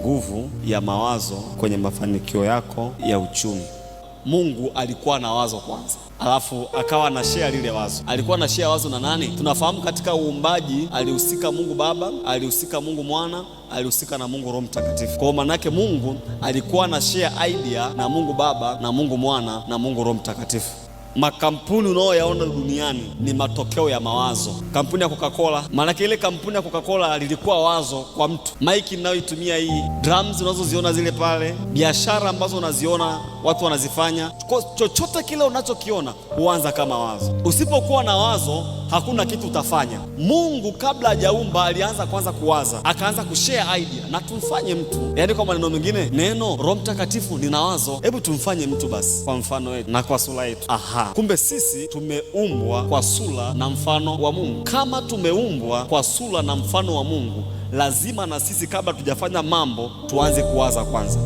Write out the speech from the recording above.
nguvu ya mawazo kwenye mafanikio yako ya uchumi. Mungu alikuwa na wazo kwanza, alafu akawa na share lile wazo. Alikuwa na share wazo na nani? Tunafahamu katika uumbaji alihusika Mungu Baba, alihusika Mungu Mwana, alihusika na Mungu Roho Mtakatifu. Kwa maana yake Mungu alikuwa na share idea na Mungu Baba na Mungu Mwana na Mungu Roho Mtakatifu. Makampuni unayoyaona duniani ni matokeo ya mawazo. Kampuni ya Coca-Cola, maana ile kampuni ya Coca-Cola lilikuwa wazo kwa mtu. Maiki ninayoitumia hii, drums unazoziona zile pale, biashara ambazo unaziona watu wanazifanya, chochote kile unachokiona huanza kama wazo. Usipokuwa na wazo hakuna kitu utafanya. Mungu kabla hajaumba alianza kwanza kuwaza, akaanza kushare idea na tumfanye mtu. Yaani kwa maneno mengine, neno Roho Mtakatifu lina wazo, hebu tumfanye mtu basi kwa mfano wetu na kwa sura yetu. Kumbe sisi tumeumbwa kwa sura na mfano wa Mungu. Kama tumeumbwa kwa sura na mfano wa Mungu, lazima na sisi kabla tujafanya mambo tuanze kuwaza kwanza.